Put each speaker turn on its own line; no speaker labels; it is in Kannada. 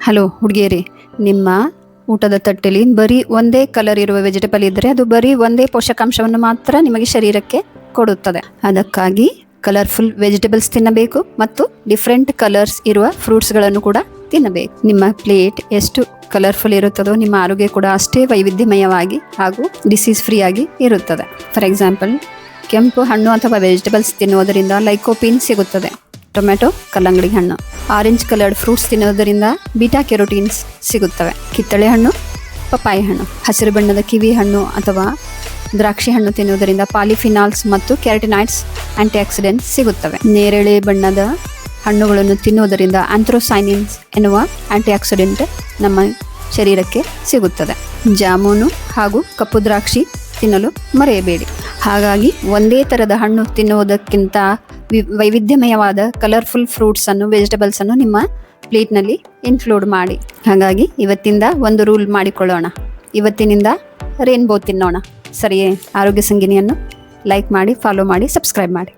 ಹಲೋ ಹುಡುಗಿಯರೇ, ನಿಮ್ಮ ಊಟದ ತಟ್ಟೆಲಿ ಬರೀ ಒಂದೇ ಕಲರ್ ಇರುವ ವೆಜಿಟೇಬಲ್ ಇದ್ದರೆ ಅದು ಬರೀ ಒಂದೇ ಪೋಷಕಾಂಶವನ್ನು ಮಾತ್ರ ನಿಮಗೆ ಶರೀರಕ್ಕೆ ಕೊಡುತ್ತದೆ. ಅದಕ್ಕಾಗಿ ಕಲರ್ಫುಲ್ ವೆಜಿಟೇಬಲ್ಸ್ ತಿನ್ನಬೇಕು ಮತ್ತು ಡಿಫ್ರೆಂಟ್ ಕಲರ್ಸ್ ಇರುವ ಫ್ರೂಟ್ಸ್ಗಳನ್ನು ಕೂಡ ತಿನ್ನಬೇಕು. ನಿಮ್ಮ ಪ್ಲೇಟ್ ಎಷ್ಟು ಕಲರ್ಫುಲ್ ಇರುತ್ತದೋ ನಿಮ್ಮ ಆರೋಗ್ಯ ಕೂಡ ಅಷ್ಟೇ ವೈವಿಧ್ಯಮಯವಾಗಿ ಹಾಗೂ ಡಿಸೀಸ್ ಫ್ರೀ ಆಗಿ ಇರುತ್ತದೆ. ಫಾರ್ ಎಕ್ಸಾಂಪಲ್, ಕೆಂಪು ಹಣ್ಣು ಅಥವಾ ವೆಜಿಟೇಬಲ್ಸ್ ತಿನ್ನುವುದರಿಂದ ಲೈಕೋಪಿನ್ ಸಿಗುತ್ತದೆ. ಟೊಮೆಟೊ, ಕಲ್ಲಂಗಡಿ ಹಣ್ಣು. ಆರೆಂಜ್ ಕಲರ್ಡ್ ಫ್ರೂಟ್ಸ್ ತಿನ್ನೋದರಿಂದ ಬೀಟಾ ಕೆರೋಟೀನ್ಸ್ ಸಿಗುತ್ತವೆ. ಕಿತ್ತಳೆ ಹಣ್ಣು, ಪಪ್ಪಾಯ ಹಣ್ಣು. ಹಸಿರು ಬಣ್ಣದ ಕಿವಿ ಹಣ್ಣು ಅಥವಾ ದ್ರಾಕ್ಷಿ ಹಣ್ಣು ತಿನ್ನುವುದರಿಂದ ಪಾಲಿಫಿನಾಲ್ಸ್ ಮತ್ತು ಕ್ಯಾರಟಿನಾಯ್ಡ್ಸ್ ಆಂಟಿ ಆಕ್ಸಿಡೆಂಟ್ಸ್ ಸಿಗುತ್ತವೆ. ನೇರಳೆ ಬಣ್ಣದ ಹಣ್ಣುಗಳನ್ನು ತಿನ್ನುವುದರಿಂದ ಆಂಥ್ರೋಸೈನಿನ್ಸ್ ಎನ್ನುವ ಆಂಟಿ ಆಕ್ಸಿಡೆಂಟ್ ನಮ್ಮ ಶರೀರಕ್ಕೆ ಸಿಗುತ್ತದೆ. ಜಾಮೂನು ಹಾಗೂ ಕಪ್ಪು ದ್ರಾಕ್ಷಿ ತಿನ್ನಲು ಮರೆಯಬೇಡಿ. ಹಾಗಾಗಿ ಒಂದೇ ಥರದ ಹಣ್ಣು ತಿನ್ನುವುದಕ್ಕಿಂತ ವೈವಿಧ್ಯಮಯವಾದ ಕಲರ್ಫುಲ್ ಫ್ರೂಟ್ಸನ್ನು, ವೆಜಿಟೇಬಲ್ಸನ್ನು ನಿಮ್ಮ ಪ್ಲೇಟ್ನಲ್ಲಿ ಇನ್ಕ್ಲೂಡ್ ಮಾಡಿ. ಹಾಗಾಗಿ ಇವತ್ತಿಂದ ಒಂದು ರೂಲ್ ಮಾಡಿಕೊಳ್ಳೋಣ. ಇವತ್ತಿನಿಂದ ರೇನ್ಬೋ ತಿನ್ನೋಣ. ಸರಿಯೇ? ಆರೋಗ್ಯ ಸಂಗಿನಿಯನ್ನು ಲೈಕ್ ಮಾಡಿ, ಫಾಲೋ ಮಾಡಿ, ಸಬ್ಸ್ಕ್ರೈಬ್ ಮಾಡಿ.